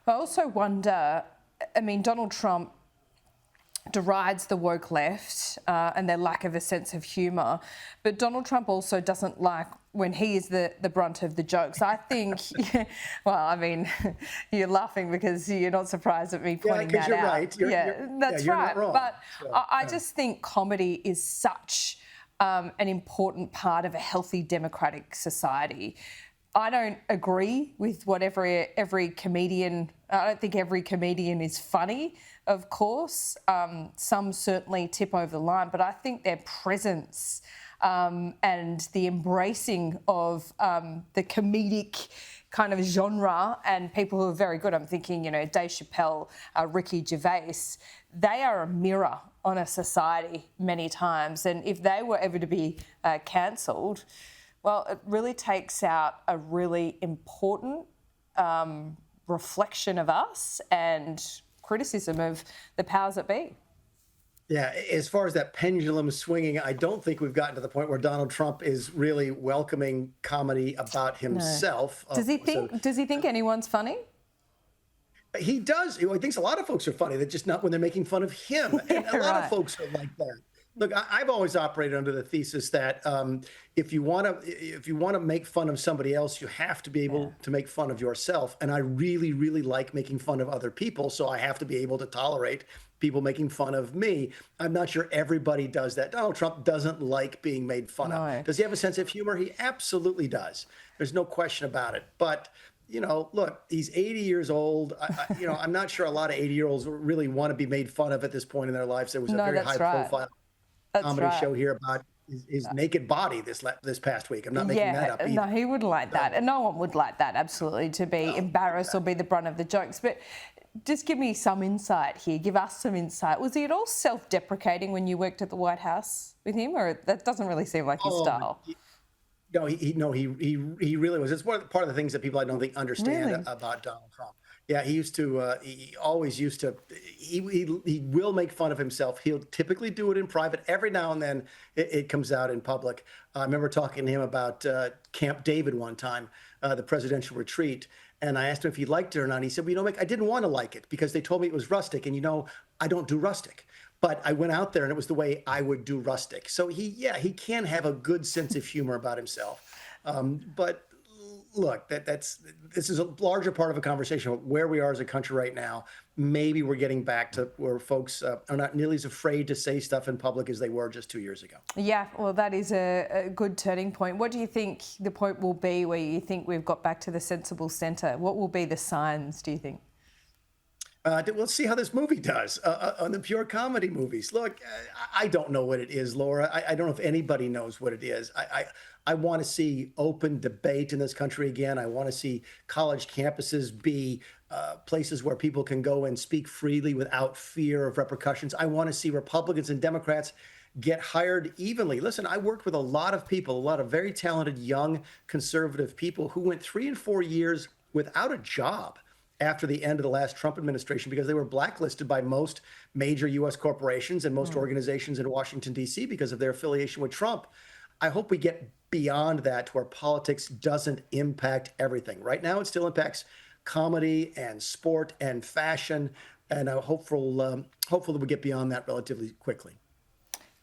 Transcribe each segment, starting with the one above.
I also wonder, I mean, Donald Trump derides the woke left and their lack of a sense of humour, but Donald Trump also doesn't like when he is the brunt of the jokes. I think, well, I mean, you're laughing because you're not surprised at me pointing that you're out. Right. That's you're right. Not wrong. But I just think comedy is such an important part of a healthy democratic society. I don't agree with what every comedian. I don't think every comedian is funny, of course. Some certainly tip over the line, but I think their presence and the embracing of the comedic kind of genre and people who are very good. I'm thinking, Dave Chappelle, Ricky Gervais. They are a mirror on a society many times, and if they were ever to be cancelled, well, it really takes out a really important reflection of us and criticism of the powers that be. Yeah, as far as that pendulum swinging, I don't think we've gotten to the point where Donald Trump is really welcoming comedy about himself. No. Does he think anyone's funny? He does. He thinks a lot of folks are funny. They're just not when they're making fun of him. And a lot of folks are like that. Look, I've always operated under the thesis that if you want to make fun of somebody else, you have to be able to make fun of yourself. And I really, really like making fun of other people, so I have to be able to tolerate people making fun of me. I'm not sure everybody does that. Donald Trump doesn't like being made fun of. Does he have a sense of humor? He absolutely does. There's no question about it. But look, he's 80 years old. I'm not sure a lot of 80-year-olds really want to be made fun of at this point in their lives. There was a very high-profile comedy show here about his naked body this past week. I'm not making that up either. No, he wouldn't like that. And no one would like that, absolutely, to be embarrassed or be the brunt of the jokes. But just give me some insight here. Give us some insight. Was he at all self-deprecating when you worked at the White House with him? Or that doesn't really seem like his style? No, he really was. It's part of the things that people I don't think understand about Donald Trump. Yeah, he always used to, he will make fun of himself. He'll typically do it in private. Every now and then it comes out in public. I remember talking to him about Camp David one time, the presidential retreat. And I asked him if he liked it or not. And he said, well, Mick, I didn't want to like it because they told me it was rustic. And I don't do rustic. But I went out there and it was the way I would do rustic. So he can have a good sense of humor about himself. But look, this is a larger part of a conversation about where we are as a country right now. Maybe we're getting back to where folks are not nearly as afraid to say stuff in public as they were just 2 years ago. Yeah, well, that is a good turning point. What do you think the point will be where you think we've got back to the sensible centre? What will be the signs, do you think? We'll see how this movie does on the pure comedy movies. Look, I don't know what it is, Laura. I don't know if anybody knows what it is. I want to see open debate in this country again. I want to see college campuses be places where people can go and speak freely without fear of repercussions. I want to see Republicans and Democrats get hired evenly. Listen, I worked with a lot of people, a lot of very talented young conservative people who went 3 and 4 years without a job after the end of the last Trump administration because they were blacklisted by most major U.S. corporations and most organizations in Washington, D.C. because of their affiliation with Trump. I hope we get beyond that to where politics doesn't impact everything. Right now, it still impacts comedy and sport and fashion, and I'm hopeful that we get beyond that relatively quickly.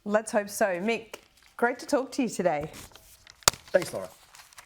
Let's hope so. Mick, great to talk to you today. Thanks, Laura.